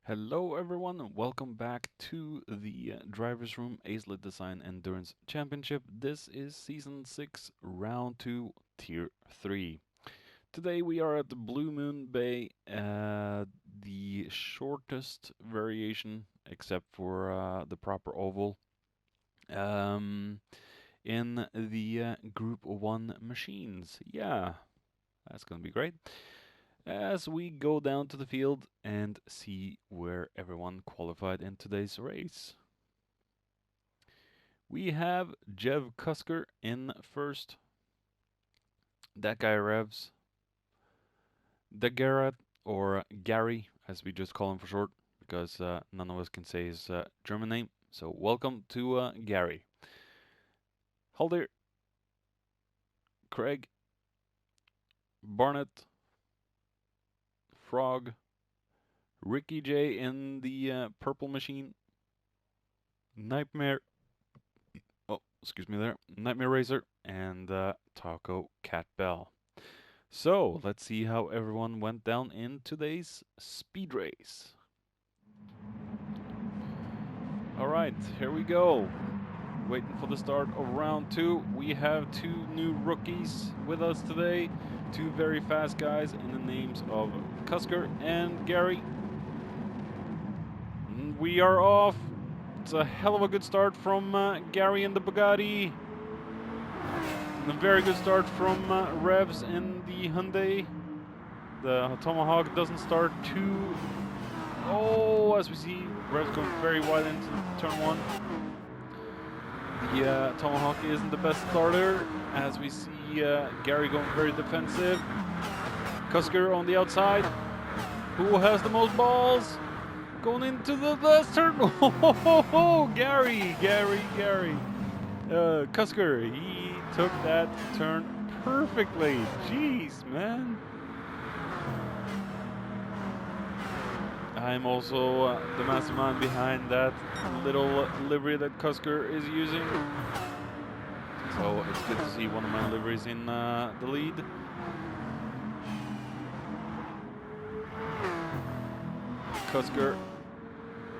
Hello everyone and welcome back to the Drivers Room Acelith Design Endurance Championship. This is Season 6, Round 2, Tier 3. Today we are at the Blue Moon Bay, the shortest variation except for the proper oval, in the Group 1 machines. Yeah, that's gonna be great as we go down to the field and see where everyone qualified in today's race. We have Jev Cusker in first. That guy revs. Dagerat, or Gary, as we just call him for short, because none of us can say his German name. So welcome to Gary. Haldir, Craig, Barnett, Frog, Ricky J in the purple machine, Nightmare, excuse me there, Nightmare Racer, and Taco Cat Bell. So let's see how everyone went down in today's speed race. Alright, here we go. Waiting for the start of round 2. We have two new rookies with us today. Two very fast guys in the names of Cusker and Gary. And we are off. It's a hell of a good start from Gary in the Bugatti. And a very good start from Revs in the Hyundai. The Tomahawk doesn't start too... Oh, as we see, Revs going very wide into turn 1. The Tomahawk isn't the best starter, as we see Gary going very defensive. Cusker on the outside. Who has the most balls? Going into the last turn. Oh, Gary. Cusker, he took that turn perfectly. Jeez, man. I'm also the mastermind behind that little livery that Cusker is using. So it's good to see one of my liveries in the lead. Cusker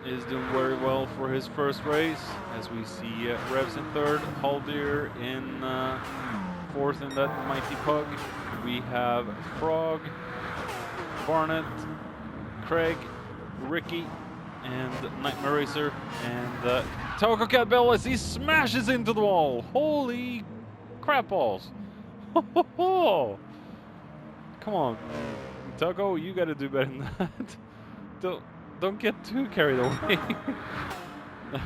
is doing very well for his first race, as we see Revs in third, Haldir in fourth in that mighty pug. We have Frog, Barnett, Craig, Ricky, and Nightmare Racer, and Taco Cat Bell as he smashes into the wall. Holy crap balls! Come on, Taco, you gotta do better than that. Don't get too carried away.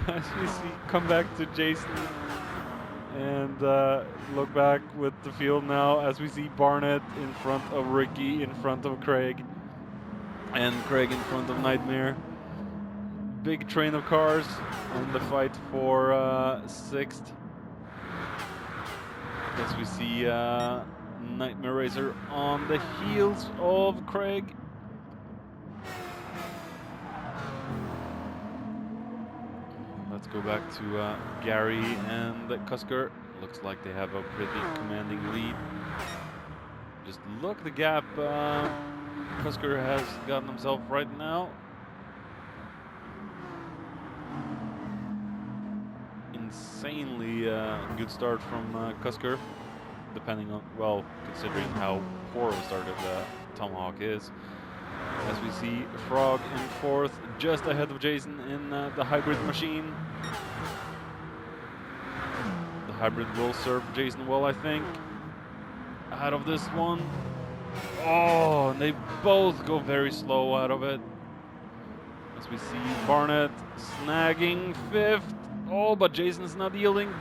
As we see, come back to Jason and look back with the field now, as we see Barnett in front of Ricky, in front of Craig, and Craig in front of Nightmare. Big train of cars in the fight for 6th. As we see Nightmare Racer on the heels of Craig. Let's go back to Gary and Cusker. Looks like they have a pretty commanding lead. Just look the gap Cusker has gotten himself right now. Insanely good start from Cusker, depending on, well, considering how poor a started Tomahawk is. As we see Frog in fourth, just ahead of Jason in the hybrid machine. The hybrid will serve Jason well, I think. Out of this one. Oh, and they both go very slow out of it. As we see Barnett snagging fifth. Oh, but Jason's not yielding.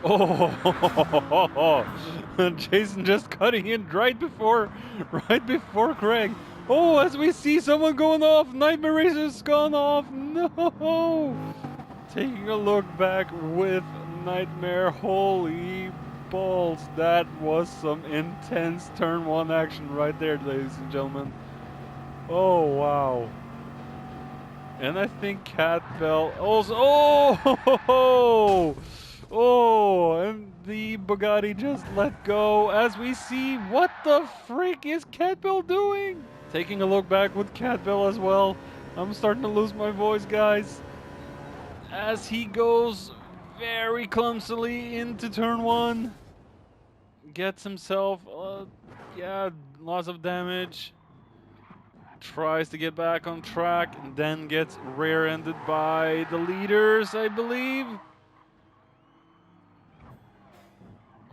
Oh, Jason just cutting in right before Craig. Oh, as we see someone going off, Nightmare Racer's gone off. No! Taking a look back with Nightmare. Holy balls, that was some intense turn 1 action right there, ladies and gentlemen. Oh, wow. And I think Cat Bell also. Oh, and the Bugatti just let go as we see what the freak is Catbill doing? Taking a look back with Catbill as well. I'm starting to lose my voice, guys. As he goes very clumsily into turn 1. Gets himself, yeah, lots of damage. Tries to get back on track and then gets rear-ended by the leaders, I believe.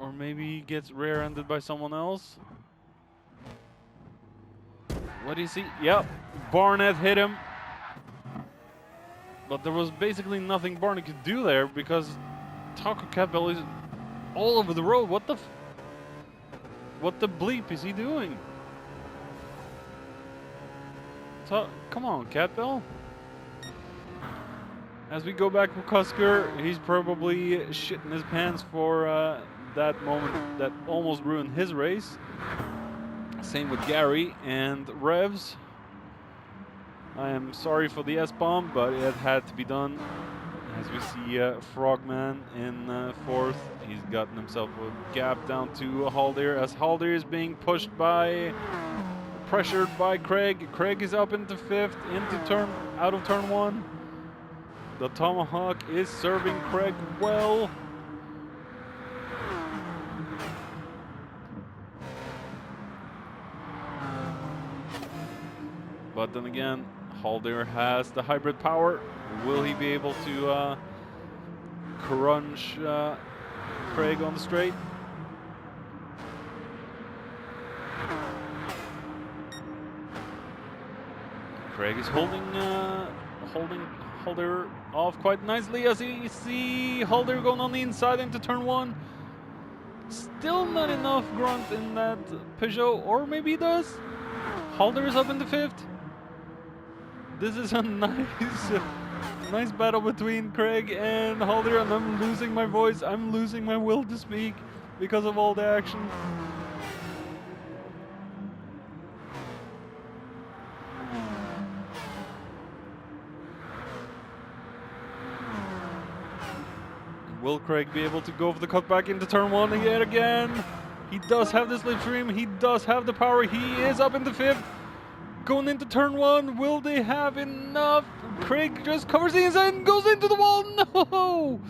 Or maybe he gets rear-ended by someone else. What do you see? Yep, Barnett hit him. But there was basically nothing Barnett could do there because Taco Catbill is all over the road. What the bleep is he doing? Come on, Catbill. As we go back with Cusker, he's probably shitting his pants for that moment that almost ruined his race. Same with Gary and Revs. I am sorry for the S-bomb, but it had to be done. As we see Frogman in 4th, he's gotten himself a gap down to Haldir as Haldir is being pressured by Craig. Craig is up into 5th, out of turn 1. The Tomahawk is serving Craig well. But then again, Haldir has the hybrid power. Will he be able to crunch Craig on the straight? Craig is holding Haldir off quite nicely as you see Haldir going on the inside into turn 1. Still not enough grunt in that Peugeot, or maybe he does. Haldir is up into 5th. This is a nice battle between Craig and Haldir, and I'm losing my voice. I'm losing my will to speak because of all the action. Will Craig be able to go for the cutback into turn 1 yet again? He does have the slipstream. He does have the power. He is up into 5th. Going into turn 1, will they have enough? Craig just covers the inside and goes into the wall. No!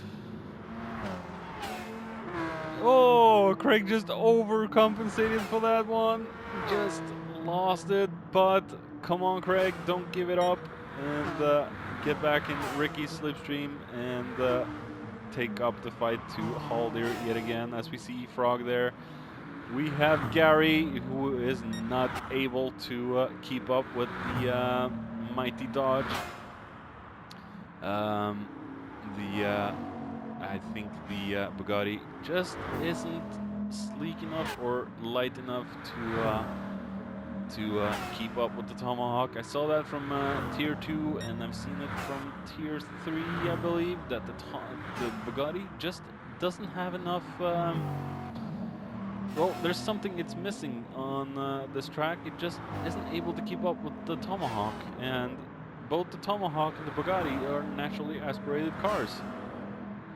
Oh, Craig just overcompensated for that one. Just lost it. But come on, Craig, don't give it up. And get back in Ricky's slipstream and take up the fight to Haldir yet again. As we see Frog there. We have Gary, who is not able to keep up with the mighty Dodge. I think the Bugatti just isn't sleek enough or light enough to keep up with the Tomahawk. I saw that from Tier 2, and I've seen it from Tier 3, I believe, that the Bugatti just doesn't have enough. Well, there's something it's missing on this track. It just isn't able to keep up with the Tomahawk, and both the Tomahawk and the Bugatti are naturally aspirated cars.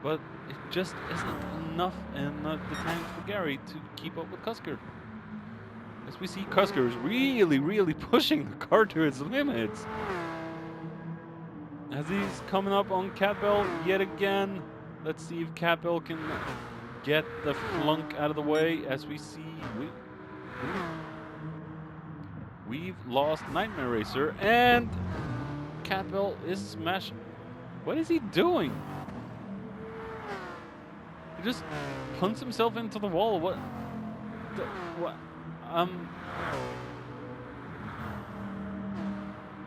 But it just isn't enough in the tank for Gary to keep up with Cusker. As we see Cusker is really pushing the car to its limits. As he's coming up on Catbill yet again. Let's see if Catbill can get the flunk out of the way. As we see, we've lost Nightmare Racer, and Catbill is smashing. What is he doing? He just punts himself into the wall. What?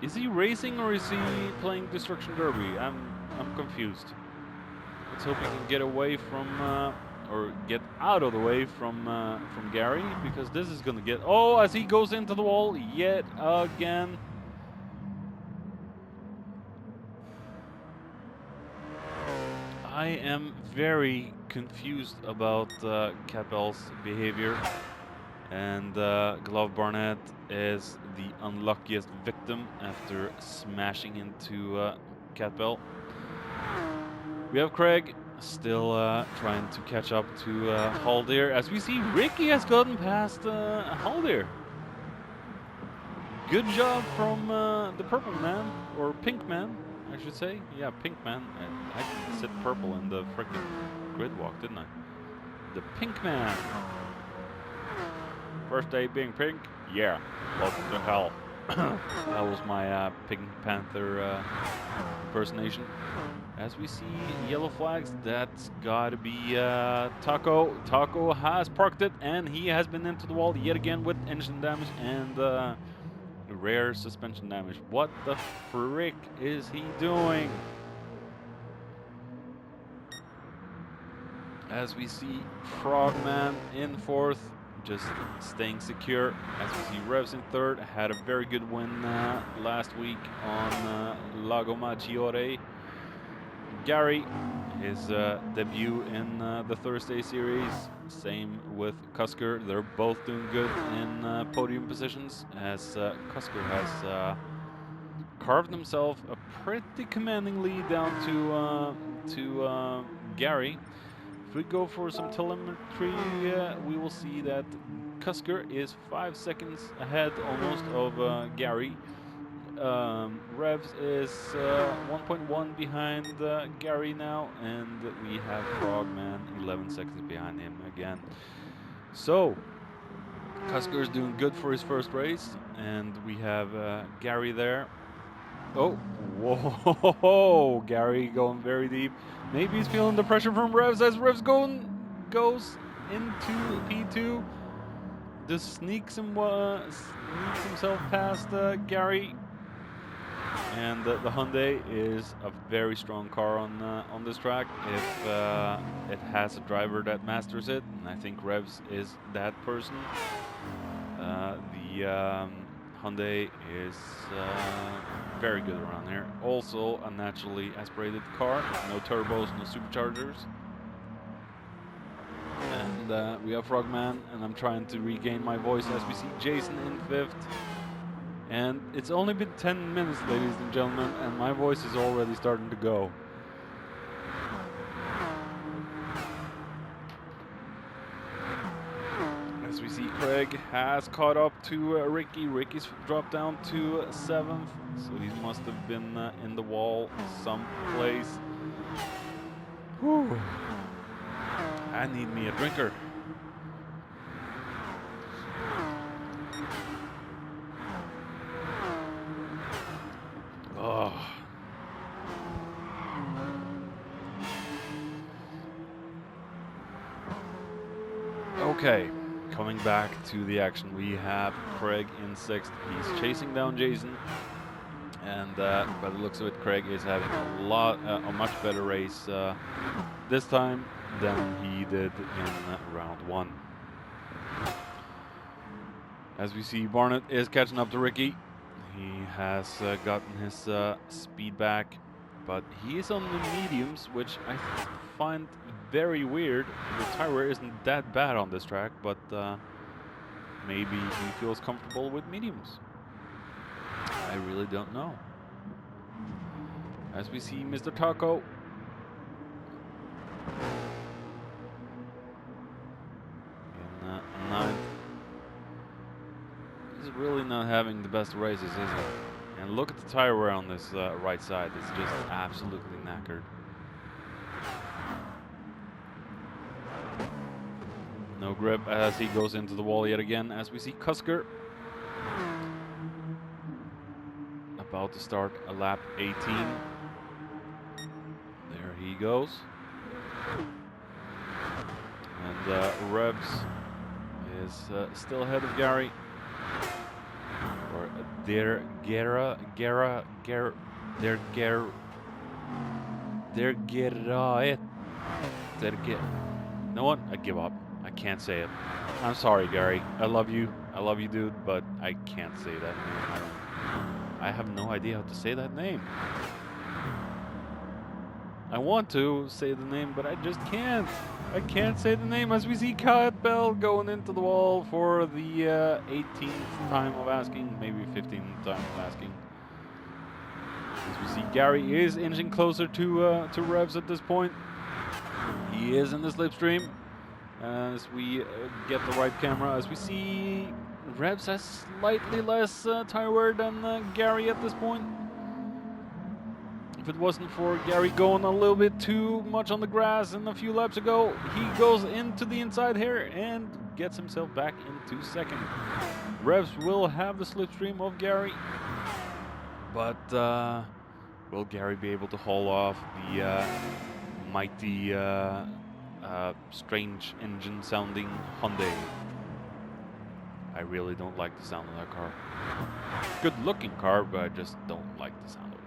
Is he racing or is he playing Destruction Derby? I'm confused. Let's hope he can get away from or get out of the way from Gary, because this is gonna get. Oh, as he goes into the wall yet again. I am very confused about Catbill's behavior, and Glove Barnett is the unluckiest victim after smashing into Catbill. We have Craig still trying to catch up to Haldir. As we see, Ricky has gotten past Haldir. Good job from the purple man, or pink man, I should say. Yeah, pink man. I said purple in the freaking grid walk, didn't I? The pink man. First day being pink? Yeah, welcome to hell. That was my Pink Panther impersonation. As we see yellow flags, that's gotta be Taco. Taco has parked it, and he has been into the wall yet again with engine damage and rare suspension damage. What the frick is he doing? As we see Frogman in fourth, just staying secure. As we see Revs in third, had a very good win last week on Lago Maggiore. Gary, his debut in the Thursday series. Same with Cusker. They're both doing good in podium positions, as Cusker has carved himself a pretty commanding lead down to Gary. If we go for some telemetry, we will see that Cusker is 5 seconds ahead almost of Gary. Revs is 1.1 behind Gary now, and we have Frogman 11 seconds behind him again. So, Cusker is doing good for his first race, and we have Gary there. Oh, whoa, Gary going very deep. Maybe he's feeling the pressure from Revs as Revs goes into P2. Just sneaks himself past Gary. And the Hyundai is a very strong car on this track. If it has a driver that masters it, and I think Revs is that person. The Hyundai is very good around here. Also a naturally aspirated car, no turbos, no superchargers. And we have Frogman, and I'm trying to regain my voice as we see Jason in fifth. And it's only been 10 minutes, ladies and gentlemen, and my voice is already starting to go. As we see, Craig has caught up to Ricky. Ricky's dropped down to 7th, so he must have been in the wall someplace. Whew. I need me a drinker. Oh. Okay, coming back to the action, we have Craig in 6th. He's chasing down Jason, and by the looks of it, Craig is having a much better race this time than he did in round 1. As we see, Barnett is catching up to Ricky. He has gotten his speed back, but he is on the mediums, which I find very weird. The tire wear isn't that bad on this track, but maybe he feels comfortable with mediums. I really don't know. As we see Mr. Taco. In 9th. He's really not having the best races, is he? And look at the tire wear on this right side. It's just absolutely knackered. No grip as he goes into the wall yet again. As we see Cusker about to start a lap 18. There he goes. And Revs is still ahead of Gary. Or you know what? I give up. I can't say it. I'm sorry, Gary. I love you, dude, but I can't say that name. I have no idea how to say that name. I want to say the name, but I just can't. I can't say the name. As we see Kat Bell going into the wall for the 18th time of asking, maybe 15th time of asking. As we see, Gary is inching closer to Revs at this point. He is in the slipstream. As we get the right camera, as we see Revs has slightly less tire wear than Gary at this point. If it wasn't for Gary going a little bit too much on the grass and a few laps ago, he goes into the inside here and gets himself back into second. Revs will have the slipstream of Gary, but will Gary be able to haul off the mighty, strange engine sounding Hyundai? I really don't like the sound of that car. Good looking car, but I just don't like the sound of it.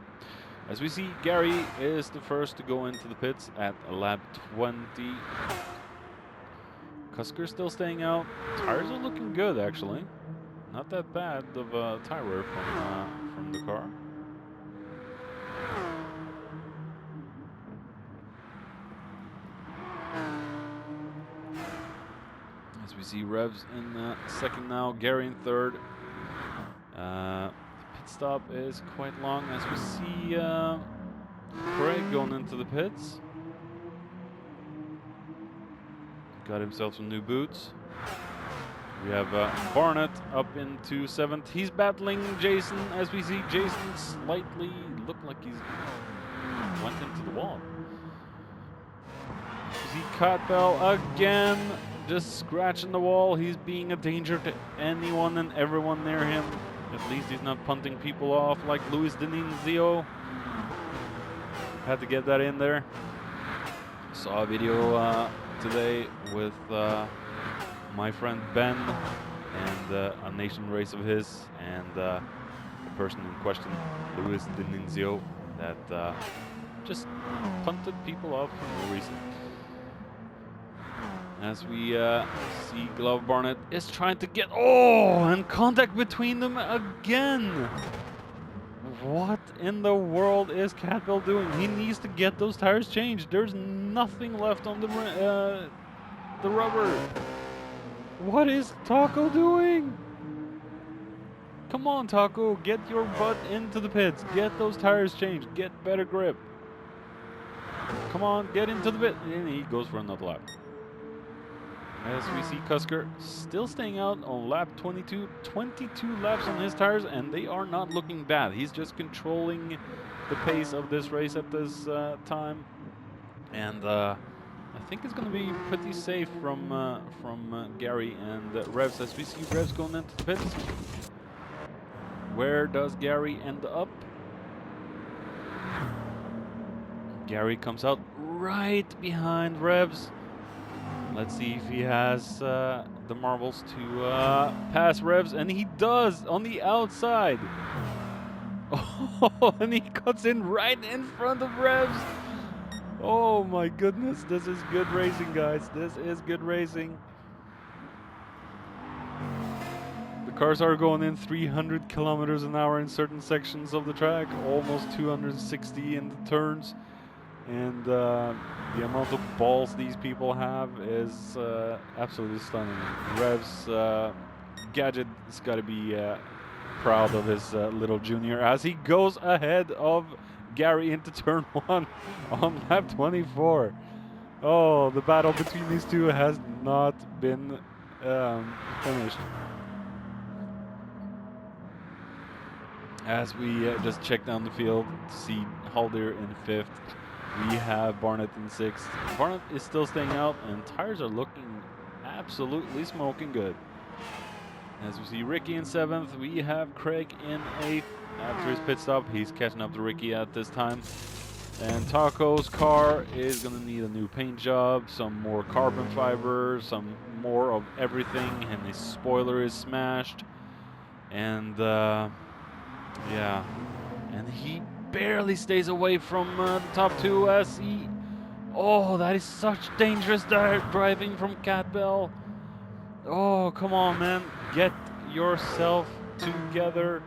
As we see, Gary is the first to go into the pits at lap 20. Cusker still staying out. Tires are looking good, actually. Not that bad of tire wear from the car. As we see Revs in second now, Gary in third. The pit stop is quite long as we see Craig going into the pits. Got himself some new boots. We have Barnett up into seventh. He's battling Jason as we see Jason slightly look like he's went into the wall. We see Cotbell again just scratching the wall. He's being a danger to anyone and everyone near him. At least he's not punting people off like Luis D'Annunzio. Had to get that in there. Saw a video today with my friend Ben and a nation race of his, and the person in question, Luis D'Annunzio, that just punted people off for no reason. As we see Glove Barnett is trying to get, and contact between them again. What in the world is Catbell doing? He needs to get those tires changed. There's nothing left on the rubber. What is Taco doing? Come on, Taco, get your butt into the pits. Get those tires changed. Get better grip. Come on, get into the pit. And he goes for another lap. As we see Cusker still staying out on lap 22. 22 laps on his tires, and they are not looking bad. He's just controlling the pace of this race at this time. And I think it's going to be pretty safe from Gary and Revs, as we see Revs going into the pits. Where does Gary end up? Gary comes out right behind Revs. Let's see if he has the marbles to pass Revs, and he does on the outside. Oh, and he cuts in right in front of Revs. Oh my goodness, this is good racing, guys. This is good racing. The cars are going in 300 kilometers an hour in certain sections of the track, almost 260 in the turns. And the amount of balls these people have is absolutely stunning. Revs Gadget has got to be proud of his little junior as he goes ahead of Gary into turn 1 on lap 24. Oh, the battle between these two has not been finished. As we just check down the field to see Haldir in 5th. We have Barnett in 6th. Barnett is still staying out, and tires are looking absolutely smoking good. As we see Ricky in 7th, we have Craig in 8th. After his pit stop, he's catching up to Ricky at this time. And Taco's car is going to need a new paint job, some more carbon fiber, some more of everything, and his spoiler is smashed. And yeah, and he barely stays away from the top 2 as he... Oh, that is such dangerous driving from Catbell. Oh, come on, man. Get yourself together.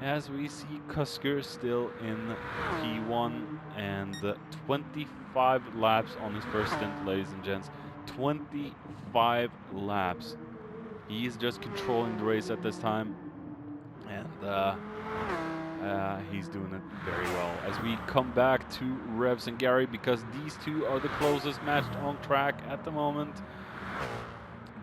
As we see Cusker still in P1 and 25 laps on his first stint, ladies and gents. 25 laps. He is just controlling the race at this time. And he's doing it very well. As we come back to Revs and Gary, because these two are the closest matched on track at the moment.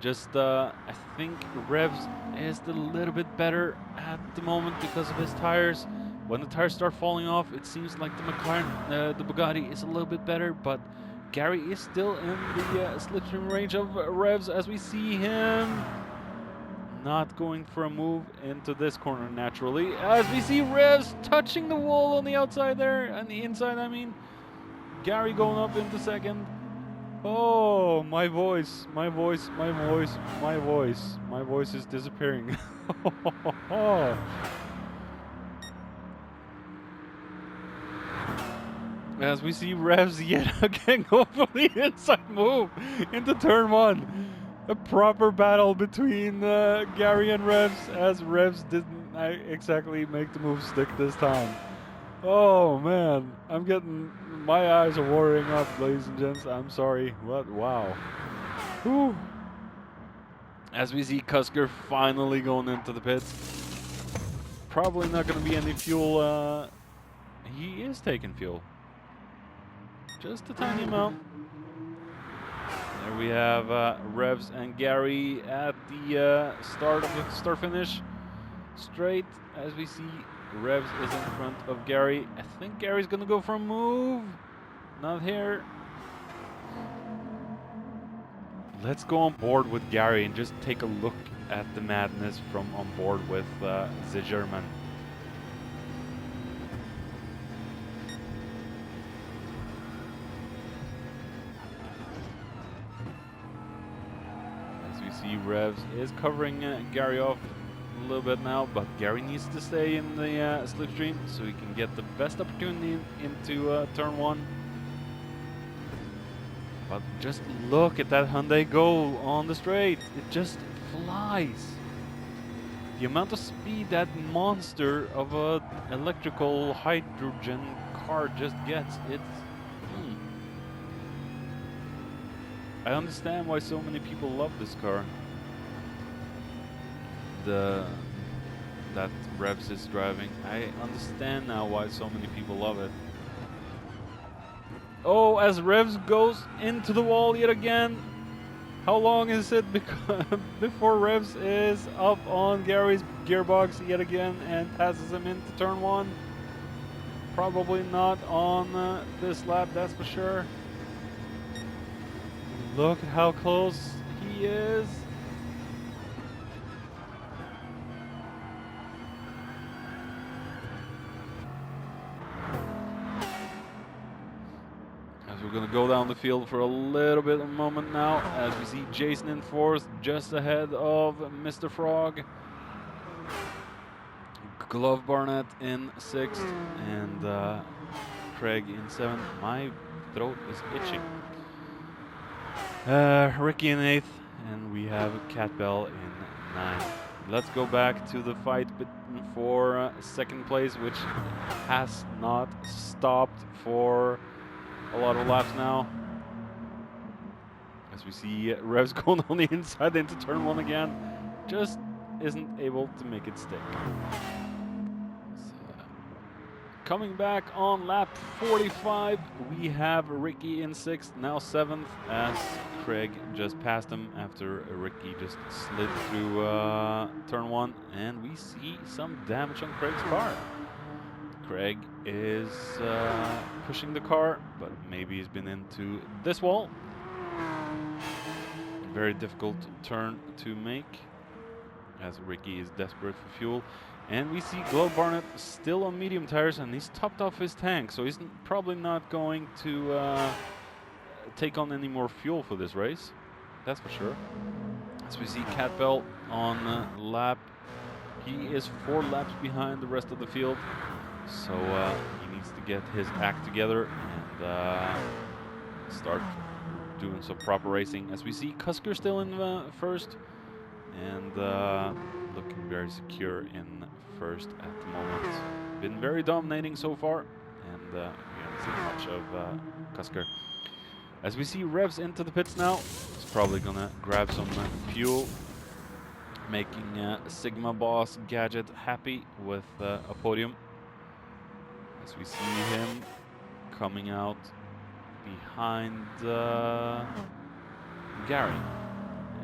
Just, I think Revs is a little bit better at the moment because of his tires. When the tires start falling off, it seems like the McLaren, the Bugatti is a little bit better, but Gary is still in the slipstream range of Revs, as we see him not going for a move into this corner naturally, as we see Revs touching the wall on the outside there, on the inside I mean. Gary going up into second. Oh, my voice is disappearing. As we see Revs yet again go for the inside move into turn 1. A proper battle between Gary and Revs, as Revs didn't exactly make the move stick this time. Oh man, my eyes are watering up, ladies and gents. I'm sorry. What? Wow. Whew. As we see Cusker finally going into the pits. Probably not going to be any fuel. He is taking fuel. Just a tiny amount. There we have Revs and Gary at the start of the start-finish straight, as we see Revs is in front of Gary. I think Gary's gonna go for a move. Not here. Let's go on board with Gary and just take a look at the madness from on board with the German. As we see, Revs is covering Gary off a little bit now, but Gary needs to stay in the slipstream so he can get the best opportunity into turn 1. But just look at that Hyundai go on the straight. It just flies. The amount of speed that monster of a electrical hydrogen car just gets, it's... I understand why so many people love this car. That Revs is driving. I understand now why so many people love it. Oh, as Revs goes into the wall yet again. How long is it before Revs is up on Gary's gearbox yet again and passes him into turn 1? Probably not on this lap, that's for sure. Look at how close he is. We're going to go down the field for a little bit of a moment now, as we see Jason in 4th, just ahead of Mr. Frog. Glove Barnett in 6th, and Craig in 7th. My throat is itching. Ricky in 8th, and we have Cat Bell in 9th. Let's go back to the fight for 2nd place, which has not stopped for a lot of laps now. As we see Revs going on the inside into turn 1 again. Just isn't able to make it stick. So, coming back on lap 45, we have Ricky in 6th, now 7th, as Craig just passed him after Ricky just slid through turn 1. And we see some damage on Craig's car. Craig is pushing the car, but maybe he's been into this wall. Very difficult turn to make, as Ricky is desperate for fuel. And we see Glove Barnett still on medium tires, and he's topped off his tank, so he's probably not going to take on any more fuel for this race. That's for sure. As we see Cat Bell on lap, he is 4 laps behind the rest of the field. So he needs to get his act together and start doing some proper racing. As we see Cusker still in 1st and looking very secure in 1st at the moment. Been very dominating so far, and we haven't seen much of Cusker. As we see Revs into the pits now, he's probably gonna grab some fuel, making Sigma Boss Gadget happy with a podium. as we see him coming out behind Gary.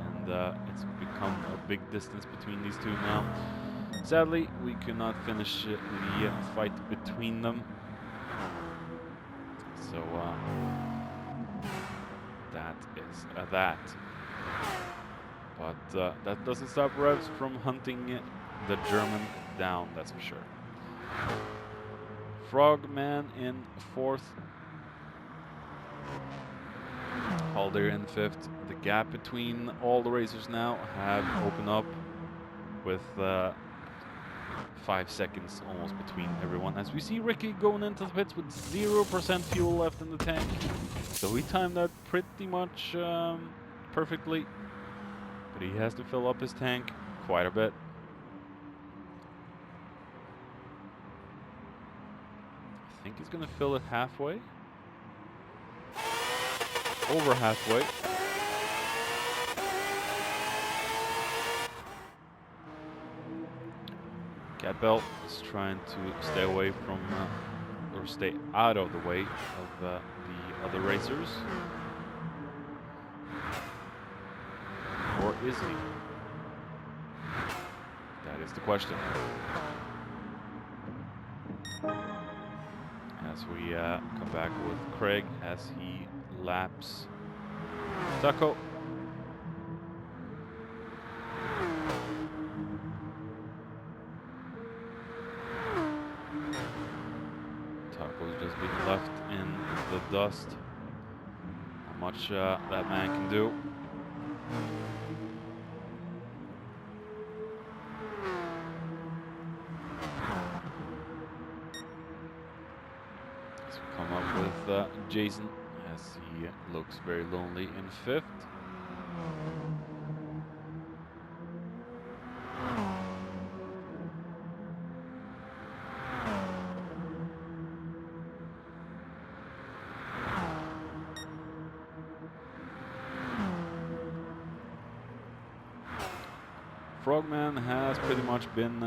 And it's become a big distance between these two now. Sadly, we could not finish the fight between them. So that is that. But that doesn't stop Revs from hunting the German down, that's for sure. Frogman in 4th. Haldir in 5th. The gap between all the racers now have opened up with 5 seconds almost between everyone. As we see Ricky going into the pits with 0% fuel left in the tank. So he timed that pretty much perfectly. But he has to fill up his tank quite a bit. I think he's going to fill it halfway. Over halfway. Catbell is trying to stay away from, or stay out of the way of the other racers. Or is he? That is the question. As we come back with Craig as he laps Taco. Taco's just being left in the dust. Not much that man can do. So come up with Jason as he looks very lonely in 5th. Frogman has pretty much been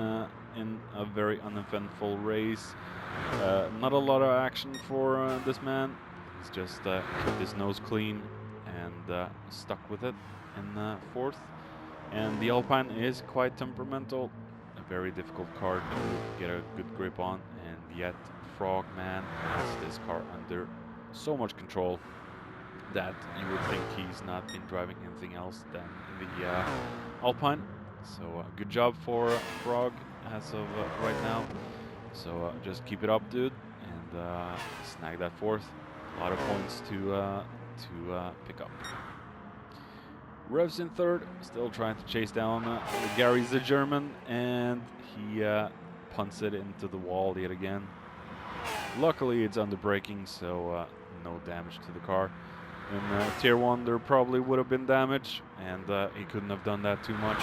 in a very uneventful race. Not a lot of action for this man. He's just kept his nose clean and stuck with it in 4th. And the Alpine is quite temperamental. A very difficult car to get a good grip on. And yet Frogman has this car under so much control that you would think he's not been driving anything else than the Alpine. So good job for Frog as of right now. So just keep it up, dude, and snag that 4th. A lot of points to pick up. Revs in 3rd, still trying to chase down Gary's the German, and he punts it into the wall yet again. Luckily, it's under braking, so no damage to the car. In Tier 1, there probably would have been damage, and he couldn't have done that too much.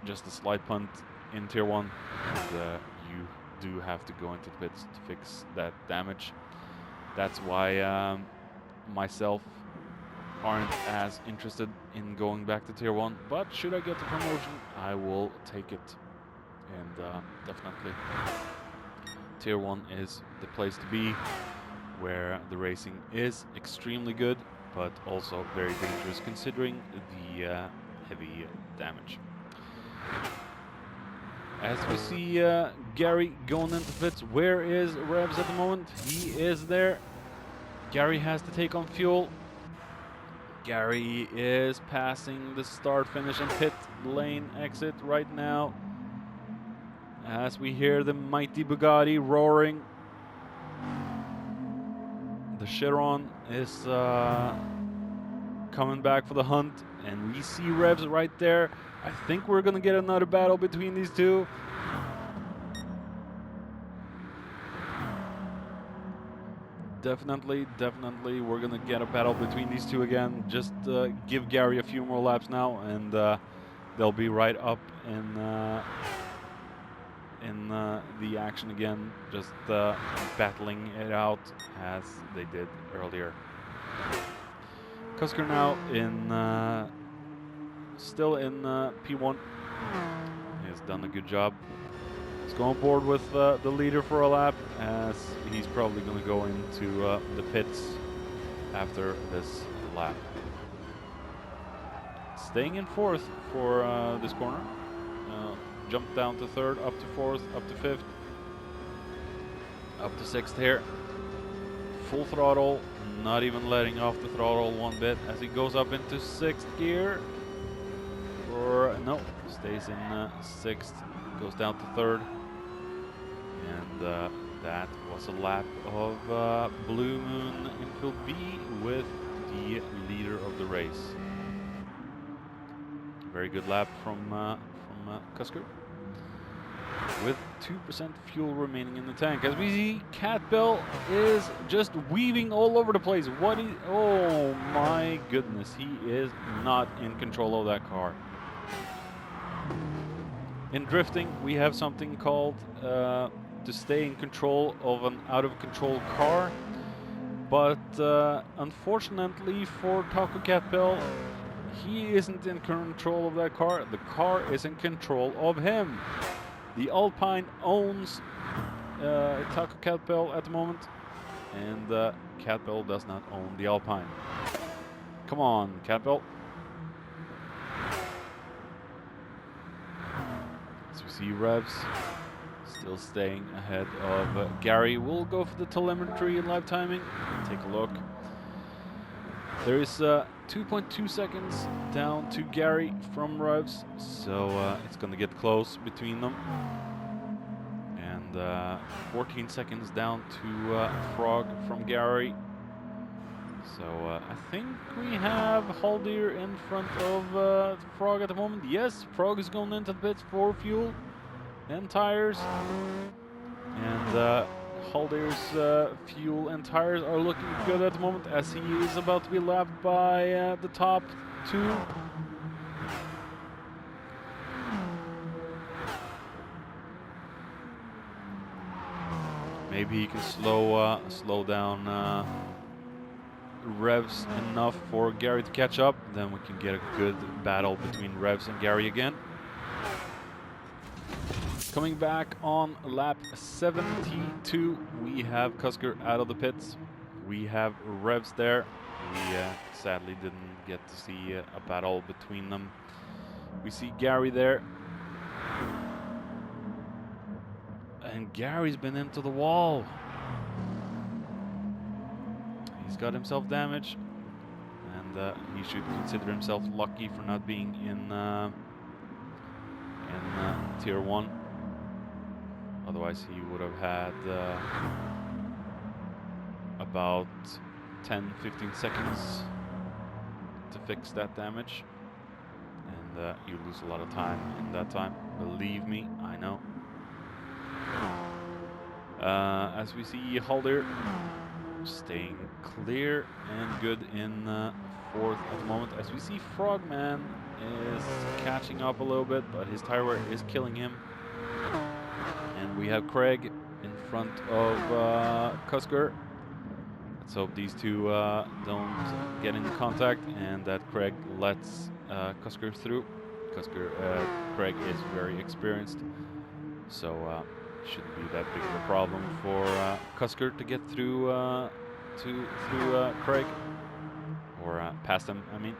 Just a slight punt in Tier 1, and you do have to go into the pits to fix that damage. That's why myself aren't as interested in going back to Tier 1, but should I get the promotion, I will take it. And definitely Tier 1 is the place to be, where the racing is extremely good, but also very dangerous considering the heavy damage. As we see Gary going into pits, where is Revs at the moment? He is there. Gary has to take on fuel. Gary is passing the start, finish, and pit lane exit right now. As we hear the mighty Bugatti roaring. The Chiron is coming back for the hunt, and we see Revs right there. I think we're gonna get another battle between these two. Definitely, we're gonna get a battle between these two again. Just give Gary a few more laps now, and they'll be right up in the action again, just battling it out as they did earlier. Kusker now in still in P1. He has done a good job. Let's go on board with the leader for a lap, as he's probably going to go into the pits after this lap. Staying in fourth for this corner. Jump down to third, up to fourth, up to fifth, up to sixth here. Full throttle, not even letting off the throttle one bit as he goes up into sixth gear. Or no, stays in sixth, goes down to third. And that was a lap of Blue Moon in field B with the leader of the race. Very good lap from Cusker, with 2% fuel remaining in the tank. As we see, Catbell is just weaving all over the place. Oh my goodness, he is not in control of that car. In drifting, we have something called to stay in control of an out-of-control car. But unfortunately for Taco Catbell, he isn't in control of that car. The car is in control of him. The Alpine owns Taco Catbell at the moment, and Catbell does not own the Alpine. Come on, Catbell. As we see Revs still staying ahead of Gary. We'll go for the telemetry and live timing. Take a look. There is 2.2 seconds down to Gary from Revs, so it's going to get close between them. And 14 seconds down to Frog from Gary. So I think we have Haldir in front of Frog at the moment. Yes, Frog is going into the pits for fuel and tires. And Haldir's fuel and tires are looking good at the moment, as he is about to be lapped by the top two. Maybe he can slow down Revs enough for Gary to catch up. Then we can get a good battle between Revs and Gary again. Coming back on lap 72, we have Cusker out of the pits. We have Revs there. We sadly didn't get to see a battle between them. We see Gary there. And Gary's been into the wall. He's got himself damaged. And he should consider himself lucky for not being in Tier 1. Otherwise, he would have had about 10-15 seconds to fix that damage. And you lose a lot of time in that time. Believe me, I know. As we see Haldir staying clear and good in fourth at the moment. As we see Frogman is catching up a little bit, but his tire wear is killing him. And we have Craig in front of Cusker. Let's hope these two don't get in contact and that Craig lets Cusker through. Craig is very experienced, so shouldn't be that big of a problem for Cusker to get through Craig, or past him, I mean.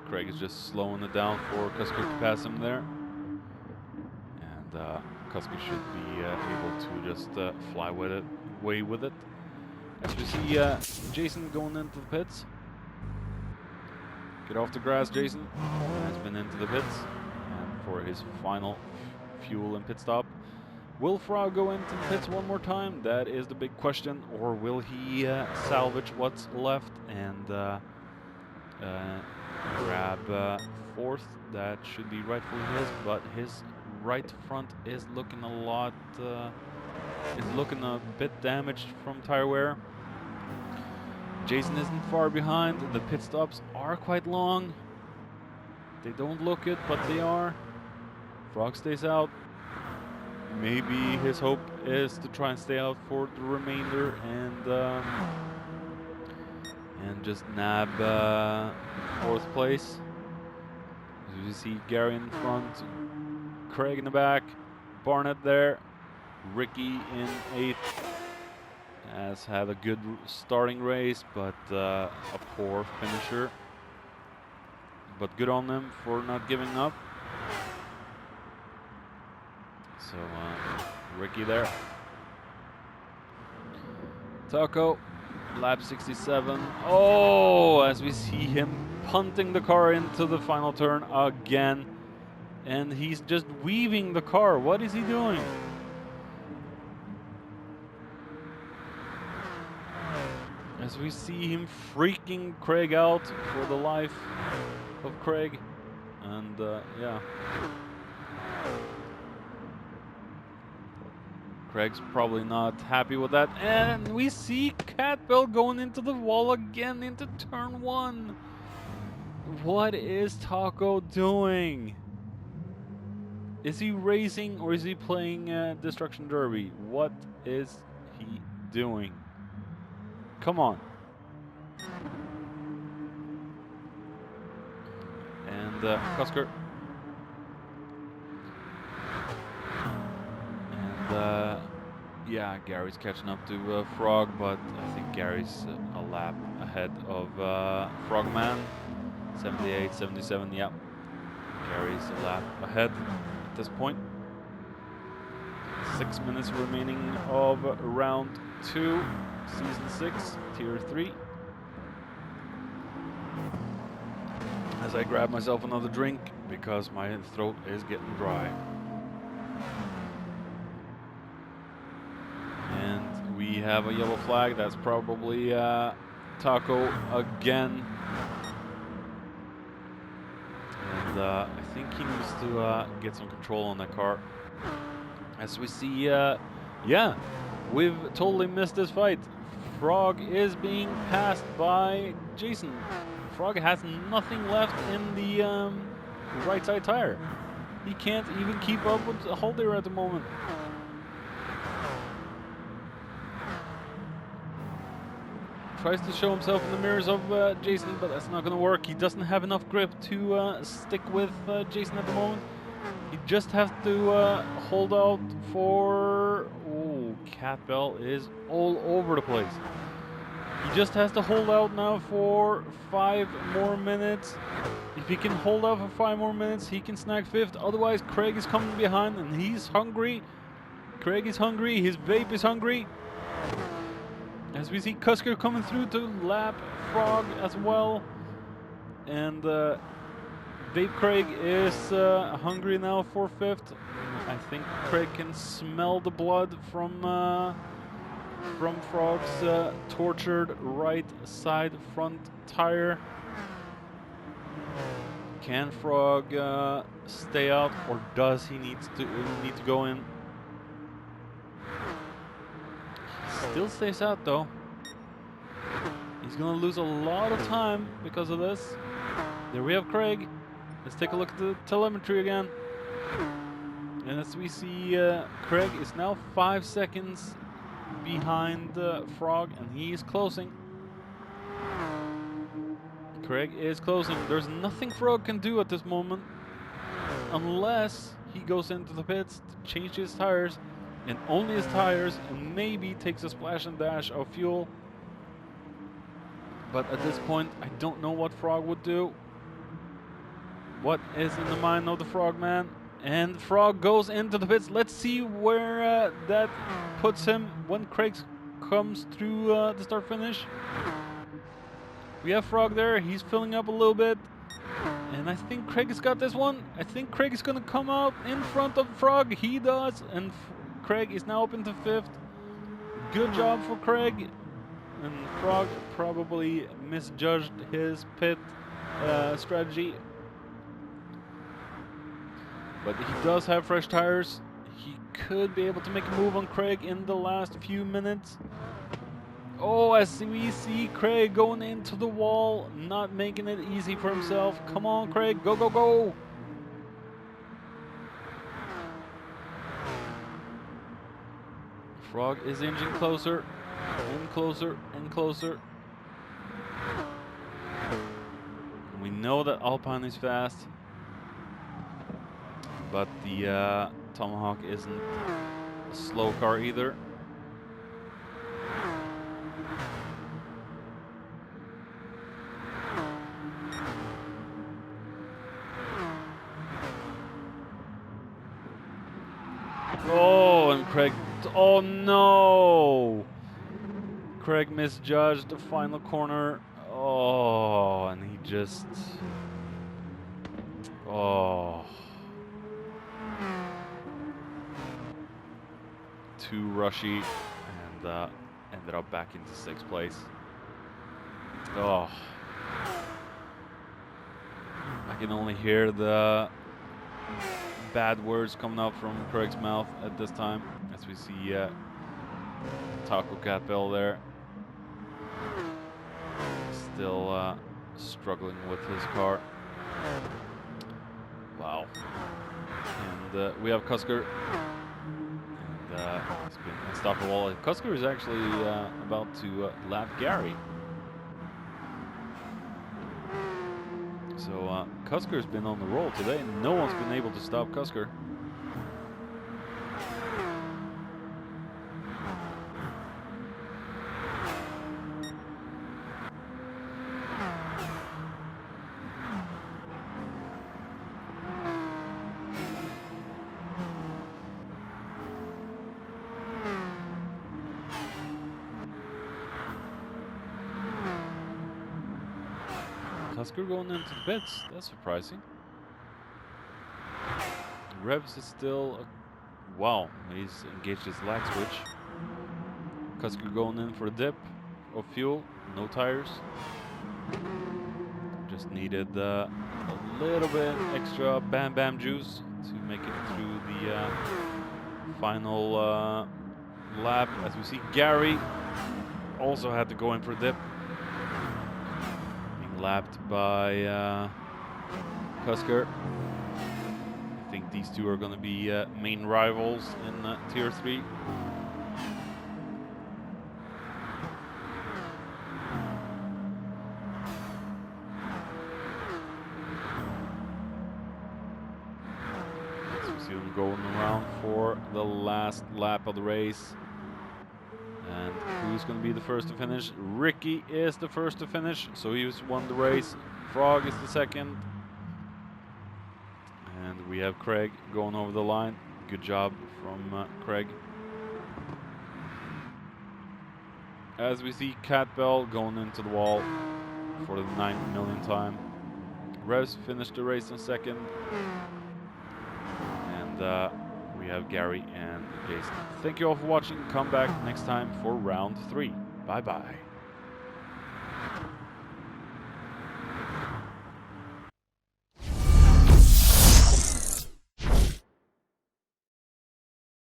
Craig is just slowing it down for Cusker to pass him there. And Cusker should be able to just fly with it, away with it. As we see Jason going into the pits. Get off the grass, Jason. Has been into the pits. And for his final fuel and pit stop. Will Frog go into the pits one more time? That is the big question. Or will he salvage what's left and grab fourth? That should be rightfully his, but his right front is looking a bit damaged from tire wear. Jason isn't far behind. The pit stops are quite long. They don't look it, but they are. Frog stays out. Maybe his hope is to try and stay out for the remainder and just nab 4th place. As you see, Gary in front, Craig in the back, Barnett there, Ricky in 8th. Has had a good starting race, but a poor finisher. But good on them for not giving up. So Ricky there. Taco, lap 67. Oh, as we see him punting the car into the final turn again. And he's just weaving the car. What is he doing? As we see him freaking Craig out for the life of Craig. And yeah. Craig's probably not happy with that. And we see Catbell going into the wall again into turn 1. What is Taco doing? Is he racing or is he playing Destruction Derby? What is he doing? Come on. And Cusker. And yeah, Gary's catching up to Frog, but I think Gary's a lap ahead of Frogman. 78, 77, yeah. Gary's a lap ahead at this point. 6 minutes remaining of round 2. Season 6, Tier 3. As I grab myself another drink because my throat is getting dry. And we have a yellow flag. That's probably Taco again. And I think he needs to get some control on that car. As we see, yeah, we've totally missed this fight. Frog is being passed by Jason. Frog has nothing left in the right side tire. He can't even keep up with Haldir at the moment. Tries to show himself in the mirrors of Jason, but that's not going to work. He doesn't have enough grip to stick with Jason at the moment. He just has to hold out for... Oh, Catbell is all over the place. He just has to hold out now for 5 more minutes. If he can hold out for 5 more minutes, he can snag 5th. Otherwise, Craig is coming behind and he's hungry. Craig is hungry. His vape is hungry. As we see Cusker coming through to lap Frog as well. And Vape Craig is hungry now for 5th. I think Craig can smell the blood from Frog's tortured right side front tire. Can Frog stay out, or does he need to go in? He still stays out though. He's gonna lose a lot of time because of this. There we have Craig. Let's take a look at the telemetry again. And as we see, Craig is now 5 seconds behind Frog, and he is closing. Craig is closing. There's nothing Frog can do at this moment unless he goes into the pits to change his tires, and only his tires, and maybe takes a splash and dash of fuel. But at this point, I don't know what Frog would do. What is in the mind of the Frogman? And Frog goes into the pits. Let's see where that puts him when Craig comes through the start finish. We have Frog there. He's filling up a little bit. And I think Craig has got this one. I think Craig is going to come out in front of Frog. He does. And Craig is now up into 5th. Good job for Craig. And Frog probably misjudged his pit strategy. But he does have fresh tires. He could be able to make a move on Craig in the last few minutes. Oh, as we see Craig going into the wall, not making it easy for himself. Come on, Craig, go, go, go. Frog is inching closer, and closer, and closer. We know that Alpine is fast, but the Tomahawk isn't a slow car either. Oh, and Craig, oh no! Craig misjudged the final corner. Oh, and he just, oh. Too rushy, and ended up back into 6th place. Oh. I can only hear the bad words coming out from Craig's mouth at this time, as we see Taco Capel there. Still struggling with his car. Wow. And we have Cusker. And it's been unstoppable. Cusker is actually about to lap Gary. So Cusker's been on the roll today, and no one's been able to stop Cusker. Cusker going into the pits, that's surprising. Revs is still, wow, he's engaged his lag switch. Cusker going in for a dip of fuel, no tires. Just needed a little bit extra Bam Bam juice to make it through the final lap. As we see, Gary also had to go in for a dip. Lapped by Cusker. I think these two are going to be main rivals in Tier 3. So we see them going around for the last lap of the race. And who's going to be the first to finish? Ricky is the first to finish, so he's won the race. Frog is the second. And we have Craig going over the line. Good job from Craig. As we see Cat Bell going into the wall for the 9 millionth time. Revs finished the race in second. And we have Gary and Jason. Thank you all for watching. Come back next time for round 3. Bye-bye.